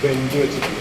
Bench വെച്ചിട്ട്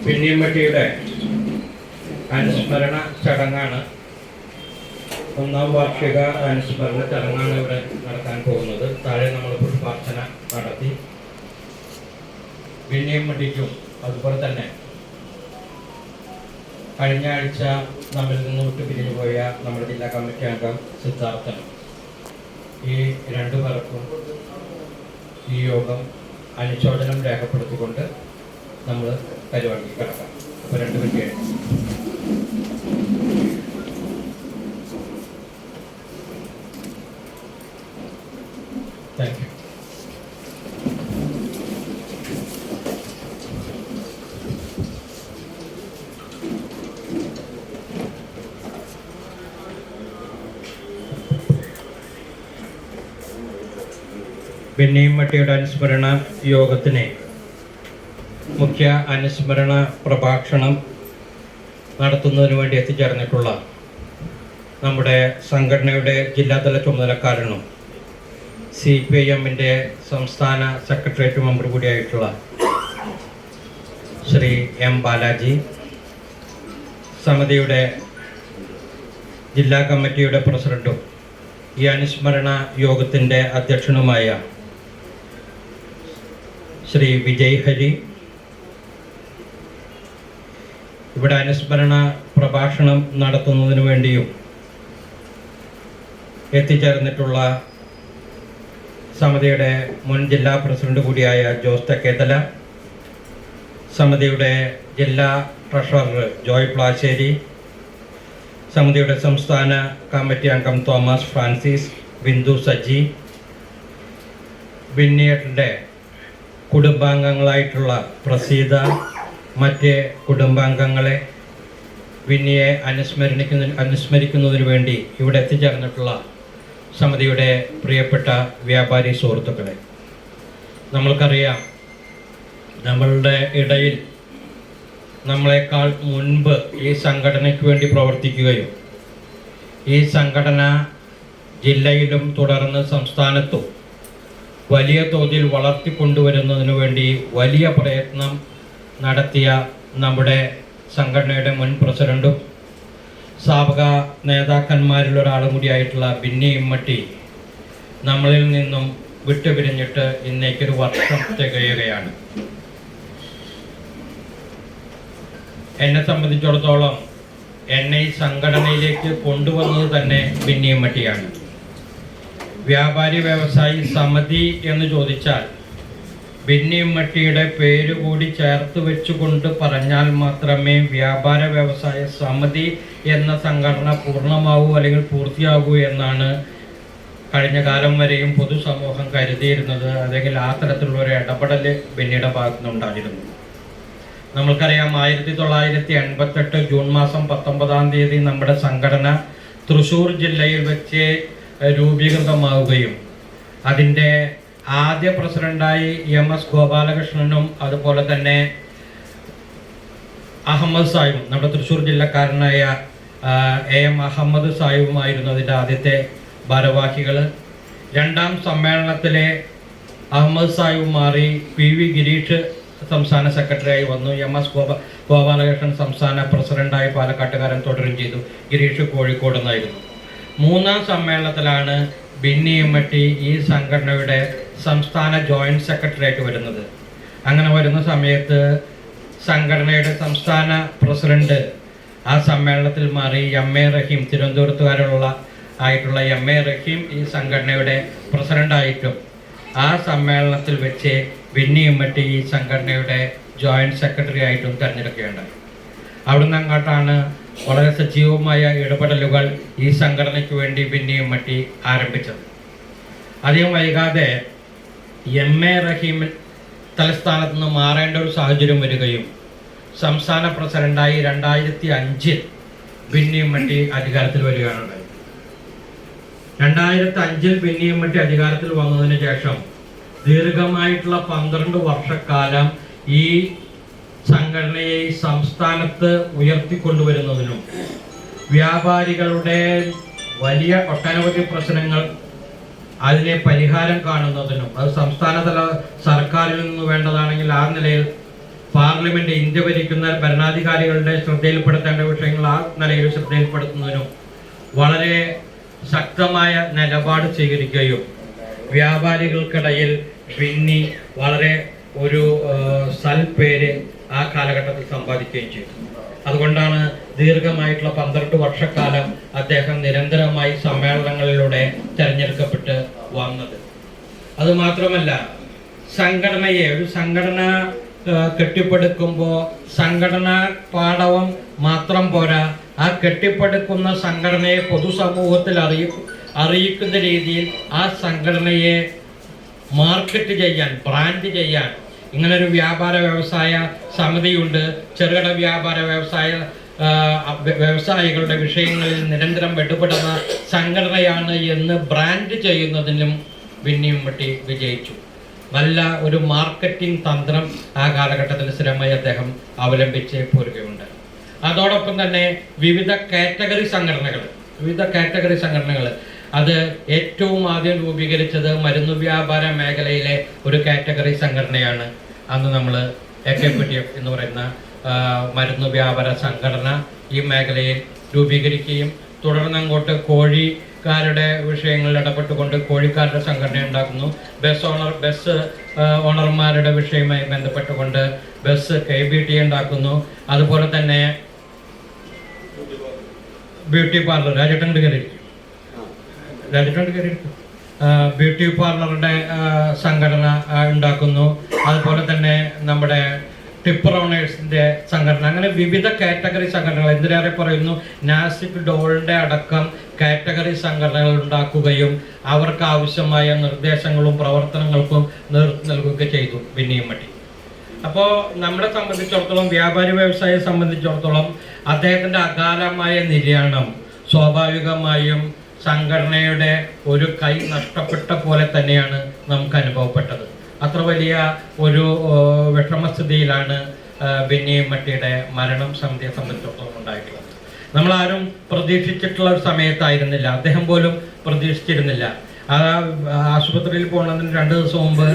പിന്നിയമ്മട്ടിയുടെ അനുസ്മരണ ചടങ്ങാണ്. 1ാം വാർഷിക അനുസ്മരണ ചടങ്ങാണ് ഇവിടെ നടത്താൻ പോകുന്നത്. താഴെ നമ്മൾ പുഷ്പാർച്ചന നടത്തി. പിന്നിയമ്മട്ടിക്കും അതുപോലെ തന്നെ കഴിഞ്ഞ ആഴ്ച നമ്മിൽ നിന്ന് വിട്ടു പിരിഞ്ഞു പോയ നമ്മുടെ ജില്ലാ കമ്മിറ്റി അംഗം സിദ്ധാർത്ഥനും, ഈ രണ്ടു പേർക്കും ഈ യോഗം അനുശോചനം രേഖപ്പെടുത്തിക്കൊണ്ട് നമ്മൾ പരിപാടിക്ക് കിടക്കാം. അപ്പോൾ 2 മിനിറ്റ് താങ്ക് യു. പിന്നിയമ്മട്ടിയുടെ അനുസ്മരണ യോഗത്തിന് മുഖ്യ അനുസ്മരണ പ്രഭാഷണം നടത്തുന്നതിന് വേണ്ടി എത്തിച്ചേർന്നിട്ടുള്ള നമ്മുടെ സംഘടനയുടെ ജില്ലാതല ചുമതലക്കാരനും CPIM-ൻ്റെ സംസ്ഥാന സെക്രട്ടേറിയറ്റ് മെമ്പർ കൂടിയായിട്ടുള്ള ശ്രീ M. ബാലാജി, സമിതിയുടെ ജില്ലാ കമ്മിറ്റിയുടെ പ്രസിഡന്റും ഈ അനുസ്മരണ യോഗത്തിൻ്റെ അധ്യക്ഷനുമായ ശ്രീ വിജയ് ഹരി, ഇവിടെ അനുസ്മരണ പ്രഭാഷണം നടത്തുന്നതിന് വേണ്ടിയും എത്തിച്ചേർന്നിട്ടുള്ള സമിതിയുടെ മുൻ ജില്ലാ പ്രസിഡന്റ് കൂടിയായ ജോസ് തെക്കേതല, സമിതിയുടെ ജില്ലാ ട്രഷറർ ജോയ് പ്ലാശ്ശേരി, സമിതിയുടെ സംസ്ഥാന കമ്മിറ്റി അംഗം തോമസ് ഫ്രാൻസിസ്, ബിന്ദു സജി, ബിന്നിയുടെ കുടുംബാംഗങ്ങളായിട്ടുള്ള പ്രസീത, മറ്റ് കുടുംബാംഗങ്ങളെ വിന്നിയെ അനുസ്മരിക്കുന്നതിന് വേണ്ടി ഇവിടെ എത്തിച്ചേർന്നിട്ടുള്ള സമിതിയുടെ പ്രിയപ്പെട്ട വ്യാപാരി സുഹൃത്തുക്കളെ, നമ്മൾക്കറിയാം നമ്മളുടെ ഇടയിൽ നമ്മളെക്കാൾ മുൻപ് ഈ സംഘടനയ്ക്ക് വേണ്ടി പ്രവർത്തിക്കുകയും ഈ സംഘടന ജില്ലയിലും തുടർന്ന് സംസ്ഥാനത്തും വലിയ തോതിൽ വളർത്തിക്കൊണ്ടുവരുന്നതിനു വേണ്ടി വലിയ പ്രയത്നം നടത്തിയ നമ്മുടെ സംഘടനയുടെ മുൻ പ്രസിഡന്റും സാബക നേതാക്കന്മാരിൽ ഒരാളും കൂടിയായിട്ടുള്ള ബിന്നി ഇമ്മട്ടി നമ്മളിൽ നിന്നും വിട്ടുപിരിഞ്ഞിട്ട് ഇന്നേക്കൊരു വർഷം തികയുകയാണ്. എന്നെ സംബന്ധിച്ചിടത്തോളം എന്നെ ഈ സംഘടനയിലേക്ക് കൊണ്ടുവന്നത് തന്നെ ബിന്നി ഇമ്മട്ടിയാണ്. വ്യാപാരി വ്യവസായി സമിതി എന്ന് ചോദിച്ചാൽ ബിന്നി ഇമ്മട്ടിയുടെ പേര് കൂടി ചേർത്ത് വെച്ചുകൊണ്ട് പറഞ്ഞാൽ മാത്രമേ വ്യാപാര വ്യവസായ സമിതി എന്ന സംഘടന പൂർണ്ണമാവൂ അല്ലെങ്കിൽ പൂർത്തിയാകൂ എന്നാണ് കഴിഞ്ഞ കാലം വരെയും പൊതുസമൂഹം കരുതിയിരുന്നത്. അല്ലെങ്കിൽ ആ തരത്തിലുള്ള ഒരു ഇടപെടൽ ബിന്നിയുടെ ഭാഗത്തുനിന്നുണ്ടായിരുന്നു. നമ്മൾക്കറിയാം 1988 ജൂൺ മാസം 19 നമ്മുടെ സംഘടന തൃശ്ശൂർ ജില്ലയിൽ വെച്ച് രൂപീകൃതമാവുകയും അതിൻ്റെ ആദ്യ പ്രസിഡന്റായി MS ഗോപാലകൃഷ്ണനും അതുപോലെ തന്നെ അഹമ്മദ് സാഹിബും നമ്മുടെ തൃശ്ശൂർ ജില്ലക്കാരനായ AM അഹമ്മദ് സാഹിബുമായിരുന്നു അതിൻ്റെ ആദ്യത്തെ ഭാരവാഹികൾ. രണ്ടാം സമ്മേളനത്തിലെ അഹമ്മദ് സാഹിബ് മാറി PV ഗിരീഷ് സംസ്ഥാന സെക്രട്ടറിയായി വന്നു. MS ഗോപാലകൃഷ്ണൻ സംസ്ഥാന പ്രസിഡന്റായി പാലക്കാട്ടുകാരൻ തുടരുകയും ചെയ്തു. ഗിരീഷ് കോഴിക്കോട് നിന്നായിരുന്നു. മൂന്നാം സമ്മേളനത്തിലാണ് ബിന്നി ഇമ്മട്ടി ഈ സംഘടനയുടെ സംസ്ഥാന ജോയിന്റ് സെക്രട്ടറി ആയിട്ട് വരുന്നത്. അങ്ങനെ വരുന്ന സമയത്ത് സംഘടനയുടെ സംസ്ഥാന പ്രസിഡന്റ് ആ സമ്മേളനത്തിൽ മാറി MA റഹീം, തിരുവനന്തപുരത്തുകാരുള്ള ആയിട്ടുള്ള MA റഹീം ഈ സംഘടനയുടെ പ്രസിഡന്റായിട്ടും ആ സമ്മേളനത്തിൽ വെച്ച് ബിന്നി ഇമ്മട്ടി ഈ സംഘടനയുടെ ജോയിന്റ് സെക്രട്ടറി ആയിട്ടും തിരഞ്ഞെടുക്കുകയുണ്ടായി. അവിടുന്ന് അങ്ങോട്ടാണ് വളരെ സജീവമായ ഇടപെടലുകൾ ഈ സംഘടനയ്ക്ക് വേണ്ടി ബിന്നി ഇമ്മട്ടി ആരംഭിച്ചത്. അധികം വൈകാതെ MA റഹീം തലസ്ഥാനത്ത് നിന്ന് മാറേണ്ട ഒരു സാഹചര്യം വരികയും സംസ്ഥാന പ്രസിഡന്റായി 2005 ബിന്നി ഇമ്മട്ടി അധികാരത്തിൽ വരികയാണുണ്ടായത്. 2005 ബിന്നി ഇമ്മട്ടി അധികാരത്തിൽ വന്നതിന് ശേഷം ദീർഘമായിട്ടുള്ള 12 വർഷക്കാലം ഈ സംഘടനയെ സംസ്ഥാനത്ത് ഉയർത്തിക്കൊണ്ടുവരുന്നതിനും വ്യാപാരികളുടെ വലിയ ഒട്ടനവധി പ്രശ്നങ്ങൾ അതിനെ പരിഹാരം കാണുന്നതിനും അത് സംസ്ഥാനതല സർക്കാരിൽ നിന്ന് വേണ്ടതാണെങ്കിൽ ആ നിലയിൽ പാർലമെന്റ്, ഇന്ത്യ ഭരിക്കുന്ന ഭരണാധികാരികളുടെ ശ്രദ്ധയിൽപ്പെടുത്തേണ്ട വിഷയങ്ങൾ ആ നിലയിൽ ശ്രദ്ധയിൽപ്പെടുത്തുന്നതിനും വളരെ ശക്തമായ നിലപാട് സ്വീകരിക്കുകയും വ്യാപാരികൾക്കിടയിൽ ബിന്നി വളരെ ഒരു സൽപ്പേര് ആ കാലഘട്ടത്തിൽ സമ്പാദിക്കുകയും ചെയ്തു. അതുകൊണ്ടാണ് ദീർഘമായിട്ടുള്ള 12 വർഷക്കാലം അദ്ദേഹം നിരന്തരമായി സമ്മേളനങ്ങളിലൂടെ തിരഞ്ഞെടുക്കപ്പെട്ട് വന്നത്. അതുമാത്രമല്ല, സംഘടനയെ ഒരു സംഘടന കെട്ടിപ്പടുക്കുമ്പോൾ സംഘടനാ പാടവം മാത്രം പോരാ, ആ കെട്ടിപ്പടുക്കുന്ന സംഘടനയെ പൊതുസമൂഹത്തിൽ അറിയിക്കുന്ന രീതിയിൽ ആ സംഘടനയെ മാർക്കറ്റ് ചെയ്യാൻ, ബ്രാൻഡ് ചെയ്യാൻ ഇങ്ങനൊരു വ്യാപാര വ്യവസായ സമിതിയുണ്ട്. ചെറുകിട വ്യാപാര വ്യവസായികളുടെ വിഷയങ്ങളിൽ നിരന്തരം ഇടപെടുന്ന സംഘടനയാണ് എന്ന് ബ്രാൻഡ് ചെയ്യുന്നതിനും ബിന്നി ഇമ്മട്ടി വിജയിച്ചു. നല്ല ഒരു മാർക്കറ്റിംഗ് തന്ത്രം ആ കാലഘട്ടത്തിൽ സ്ഥിരമായി അദ്ദേഹം അവലംബിച്ച് പോരുകയുണ്ട്. അതോടൊപ്പം തന്നെ വിവിധ കാറ്റഗറി സംഘടനകൾ അത് ഏറ്റവും ആദ്യം രൂപീകരിച്ചത് മരുന്ന് വ്യാപാര മേഖലയിലെ ഒരു കാറ്റഗറി സംഘടനയാണ്. അന്ന് നമ്മൾ AKPTF എന്ന് പറയുന്ന മരുന്ന് വ്യാപാര സംഘടന ഈ മേഖലയിൽ രൂപീകരിക്കുകയും തുടർന്ന് അങ്ങോട്ട് കോഴിക്കാരുടെ വിഷയങ്ങളിൽ ഇടപെട്ടുകൊണ്ട് കോഴിക്കാരുടെ സംഘടന ഉണ്ടാക്കുന്നു. ബസ് ഓണർമാരുടെ വിഷയവുമായി ബന്ധപ്പെട്ടുകൊണ്ട് ബസ് KBT ഉണ്ടാക്കുന്നു. അതുപോലെ തന്നെ ബ്യൂട്ടി പാർലർ ബ്യൂട്ടി പാർലറുടെ സംഘടന ഉണ്ടാക്കുന്നു. അതുപോലെ തന്നെ നമ്മുടെ ടിപ്പർ ഓണേഴ്സിൻ്റെ സംഘടന, അങ്ങനെ വിവിധ കാറ്റഗറി സംഘടനകൾ, എന്തിനേറെ പറയുന്നു, നാസിക് ഡോളിൻ്റെ അടക്കം കാറ്റഗറി സംഘടനകൾ ഉണ്ടാക്കുകയും അവർക്ക് ആവശ്യമായ നിർദ്ദേശങ്ങളും പ്രവർത്തനങ്ങൾക്കും നേതൃത്വം നൽകുകയൊക്കെ ചെയ്തു ബിന്നി ഇമ്മട്ടി. അപ്പോൾ നമ്മളെ സംബന്ധിച്ചിടത്തോളം, വ്യാപാരി വ്യവസായിയെ സംബന്ധിച്ചിടത്തോളം അദ്ദേഹത്തിൻ്റെ അകാലമായ നിര്യാണം സ്വാഭാവികമായും സംഘടനയുടെ ഒരു കൈ നഷ്ടപ്പെട്ട പോലെ തന്നെയാണ് നമുക്ക് അനുഭവപ്പെട്ടത്. അത്ര വലിയ ഒരു വിഷമസ്ഥിതിയിലാണ് ബെന്നി മട്ടിയുടെ മരണം സമിതിയെ സംബന്ധിച്ചിടത്തോളം ഉണ്ടായിട്ടുള്ളത്. നമ്മളാരും പ്രതീക്ഷിച്ചിട്ടുള്ള ഒരു സമയത്തായിരുന്നില്ല, അദ്ദേഹം പോലും പ്രതീക്ഷിച്ചിരുന്നില്ല. ആ ആശുപത്രിയിൽ പോകുന്നതിന് 2 ദിവസം മുമ്പ്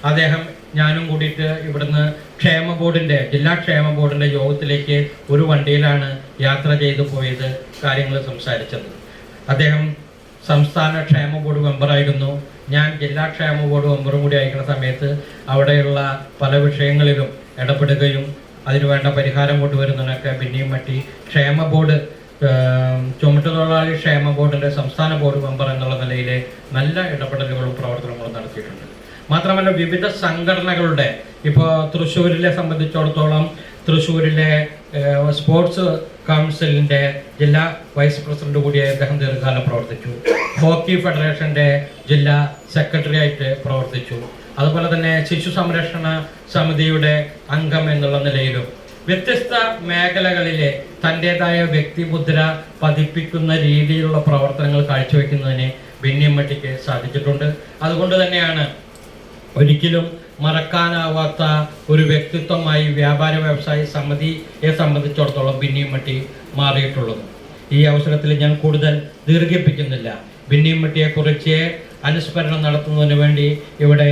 അദ്ദേഹം ഞാനും കൂടിയിട്ട് ഇവിടുന്ന് ക്ഷേമ ബോർഡിൻ്റെ ജില്ലാ ക്ഷേമ ബോർഡിൻ്റെ യോഗത്തിലേക്ക് ഒരു വണ്ടിയിലാണ് യാത്ര ചെയ്തു പോയത്, കാര്യങ്ങൾ സംസാരിച്ചത്. അദ്ദേഹം സംസ്ഥാന ക്ഷേമ ബോർഡ് മെമ്പറായിരുന്നു. ഞാൻ ജില്ലാ ക്ഷേമ ബോർഡ് മെമ്പറും കൂടി ആയിരിക്കുന്ന സമയത്ത് അവിടെയുള്ള പല വിഷയങ്ങളിലും ഇടപെടുകയും അതിനുവേണ്ട പരിഹാരം കൊണ്ടുവരുന്നതിനൊക്കെ ബെന്നി മട്ടി ക്ഷേമ ബോർഡ് ചുമട്ടുതൊഴിലാളി ക്ഷേമ ബോർഡിൻ്റെ സംസ്ഥാന ബോർഡ് മെമ്പർ എന്നുള്ള നിലയിൽ നല്ല ഇടപെടലുകളും പ്രവർത്തനങ്ങളും നടത്തിയിട്ടുണ്ട്. മാത്രമല്ല വിവിധ സംഘടനകളുടെ ഇപ്പോൾ തൃശ്ശൂരിലെ സംബന്ധിച്ചിടത്തോളം തൃശ്ശൂരിലെ സ്പോർട്സ് കൗൺസിലിൻ്റെ ജില്ലാ വൈസ് പ്രസിഡന്റ് കൂടിയായി അദ്ദേഹം ദീർഘകാലം പ്രവർത്തിച്ചു. ഹോക്കി ഫെഡറേഷൻ്റെ ജില്ലാ സെക്രട്ടറി ആയിട്ട് പ്രവർത്തിച്ചു. അതുപോലെ തന്നെ ശിശു സംരക്ഷണ സമിതിയുടെ അംഗം എന്നുള്ള നിലയിലും വ്യത്യസ്ത മേഖലകളിലെ തൻ്റെതായ വ്യക്തിമുദ്ര പതിപ്പിക്കുന്ന രീതിയിലുള്ള പ്രവർത്തനങ്ങൾ കാഴ്ചവെക്കുന്നതിന് ബെന്നി മട്ടിക്ക് സാധിച്ചിട്ടുണ്ട്. അതുകൊണ്ട് തന്നെയാണ് ഒരിക്കലും മറക്കാനാവാത്ത ഒരു വ്യക്തിത്വമായി വ്യാപാര വ്യവസായ സമിതിയെ സംബന്ധിച്ചിടത്തോളം ബെന്നി മട്ടി മാറിയിട്ടുള്ളത്. ഈ അവസരത്തിൽ ഞാൻ കൂടുതൽ ദീർഘിപ്പിക്കുന്നില്ല. ബെന്നി മട്ടിയെക്കുറിച്ച് അനുസ്മരണം നടത്തുന്നതിന് വേണ്ടി ഇവിടെ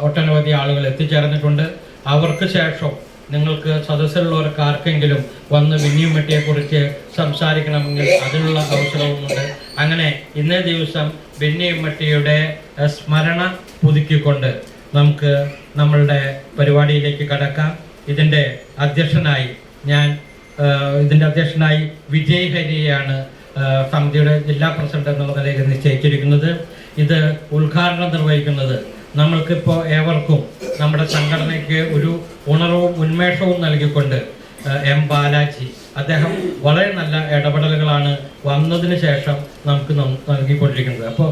ഒട്ടനവധി ആളുകൾ എത്തിച്ചേർന്നിട്ടുണ്ട്. അവർക്ക് ശേഷം നിങ്ങൾക്ക് സദസ്സിലുള്ളവർക്ക് ആർക്കെങ്കിലും വന്ന് ബെന്നി മട്ടിയെക്കുറിച്ച് സംസാരിക്കണമെങ്കിൽ അതിനുള്ള അവസരവുമുണ്ട്. അങ്ങനെ ഇന്നേ ദിവസം ബെന്നി മട്ടിയുടെ സ്മരണ പുതുക്കിക്കൊണ്ട് നമുക്ക് നമ്മളുടെ പരിപാടിയിലേക്ക് കടക്കാം. ഇതിൻ്റെ അധ്യക്ഷനായി വിജയ് ഹരിയെയാണ് സമിതിയുടെ ജില്ലാ പ്രസിഡന്റ് എന്നുള്ള നിലയിൽ നിശ്ചയിച്ചിരിക്കുന്നത്. ഇത് ഉദ്ഘാടനം നിർവഹിക്കുന്നത് നമ്മൾക്കിപ്പോൾ ഏവർക്കും നമ്മുടെ സംഘടനയ്ക്ക് ഒരു ഉണർവും ഉന്മേഷവും നൽകിക്കൊണ്ട് എം ബാലാജി, അദ്ദേഹം വളരെ നല്ല ഇടപെടലുകളാണ് വന്നതിന് ശേഷം നമുക്ക് നൽകിക്കൊണ്ടിരിക്കുന്നത്. അപ്പോൾ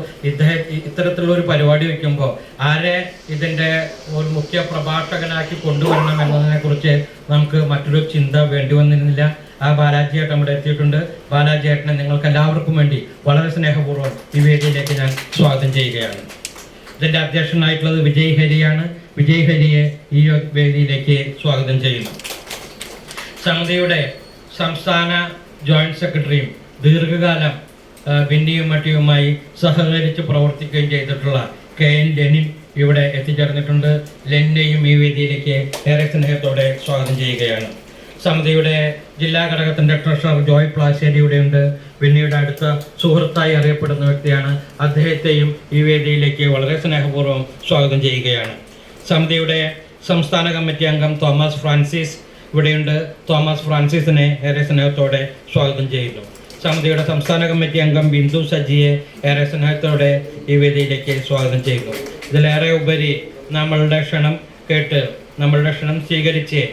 ഇത്തരത്തിലുള്ള ഒരു പരിപാടി വയ്ക്കുമ്പോൾ ആരെ ഇതിൻ്റെ ഒരു മുഖ്യ പ്രഭാഷകനാക്കി കൊണ്ടുവരണം എന്നതിനെക്കുറിച്ച് നമുക്ക് മറ്റൊരു ചിന്ത വേണ്ടി വന്നിരുന്നില്ല. ആ ബാലാജി ഏട്ടൻ ഇവിടെ എത്തിയിട്ടുണ്ട്. ബാലാജി ഏട്ടനെ നിങ്ങൾക്ക് എല്ലാവർക്കും വേണ്ടി വളരെ സ്നേഹപൂർവ്വം ഈ വേദിയിലേക്ക് ഞാൻ സ്വാഗതം ചെയ്യുകയാണ്. ഇതിൻ്റെ അധ്യക്ഷനായിട്ടുള്ളത് വിജയ് ഹരിയാണ്. വിജയ് ഹരിയെ ഈ വേദിയിലേക്ക് സ്വാഗതം ചെയ്യുന്നു. സമിതിയുടെ സംസ്ഥാന ജോയിന്റ് സെക്രട്ടറിയും ദീർഘകാലം ബെന്നി മട്ടിയുമായി സഹകരിച്ച് പ്രവർത്തിക്കുകയും ചെയ്തിട്ടുള്ള KN ലെനിൻ ഇവിടെ എത്തിച്ചേർന്നിട്ടുണ്ട്. ലെനിനെയും ഈ വേദിയിലേക്ക് ഏറെ സ്നേഹത്തോടെ സ്വാഗതം ചെയ്യുകയാണ്. സമിതിയുടെ ജില്ലാ ഘടകത്തിൻ്റെ ട്രഷറർ ജോയ് പ്ലാശ്ശേരി ഇവിടെയുണ്ട്. ബെന്നിയുടെ അടുത്ത സുഹൃത്തായി അറിയപ്പെടുന്ന വ്യക്തിയാണ്. അദ്ദേഹത്തെയും ഈ വേദിയിലേക്ക് വളരെ സ്നേഹപൂർവ്വം സ്വാഗതം ചെയ്യുകയാണ്. സമിതിയുടെ സംസ്ഥാന കമ്മിറ്റി അംഗം തോമസ് ഫ്രാൻസിസ് ഇവിടെയുണ്ട്. തോമസ് ഫ്രാൻസിസിനെ ഏറെ സ്നേഹത്തോടെ സ്വാഗതം ചെയ്യുന്നു. സമിതിയുടെ സംസ്ഥാന കമ്മിറ്റി അംഗം ബിന്ദു സജിയെ ഏറെ സ്നേഹത്തോടെ ഈ വേദിയിലേക്ക് സ്വാഗതം ചെയ്യുന്നു. ഇതിലേറെ ഉപരി നമ്മളുടെ ക്ഷണം കേട്ട് നമ്മളുടെ ക്ഷണം സ്വീകരിച്ച്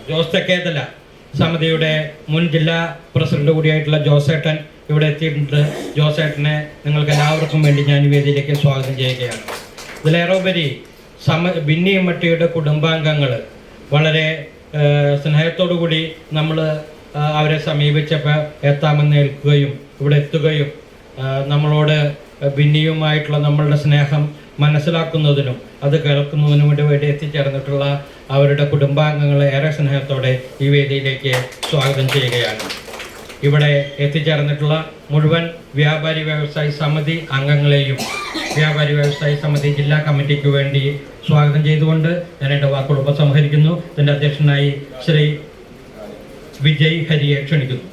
ജോസ് തെക്കേതല സമിതിയുടെ മുൻ ജില്ലാ പ്രസിഡന്റ് കൂടിയായിട്ടുള്ള ജോസേട്ടൻ ഇവിടെ എത്തിയിട്ടുണ്ട്. ജോസേട്ടനെ നിങ്ങൾക്ക് എല്ലാവർക്കും വേണ്ടി ഞാൻ ഈ വേദിയിലേക്ക് സ്വാഗതം ചെയ്യുകയാണ്. ഇതിലേറെ ഉപരി ബെന്നി മട്ടിയുടെ കുടുംബാംഗങ്ങൾ വളരെ സ്നേഹത്തോടു കൂടി നമ്മൾ അവരെ സമീപിച്ചപ്പോൾ എത്താമെന്ന് ഏൽക്കുകയും ഇവിടെ എത്തുകയും നമ്മളോട് ബെന്നിയുമായിട്ടുള്ള നമ്മളുടെ സ്നേഹം മനസ്സിലാക്കുന്നതിനും അത് കേൾക്കുന്നതിനും വേണ്ടി എത്തിച്ചേർന്നിട്ടുള്ള അവരുടെ കുടുംബാംഗങ്ങളെ ഏറെ സ്നേഹത്തോടെ ഈ വേദിയിലേക്ക് സ്വാഗതം ചെയ്യുകയാണ്. ഇവിടെ എത്തിച്ചേർന്നിട്ടുള്ള മുഴുവൻ വ്യാപാരി വ്യവസായി സമിതി അംഗങ്ങളെയും വ്യാപാരി വ്യവസായി സമിതി ജില്ലാ കമ്മിറ്റിക്ക് വേണ്ടി സ്വാഗതം ചെയ്തുകൊണ്ട് ഞാൻ എൻ്റെ വാക്കുകൾ ഉപസംഹരിക്കുന്നു. ഇതിൻ്റെ അധ്യക്ഷനായി ശ്രീ വിജയ് ഹരിയെ ക്ഷണിക്കുന്നു.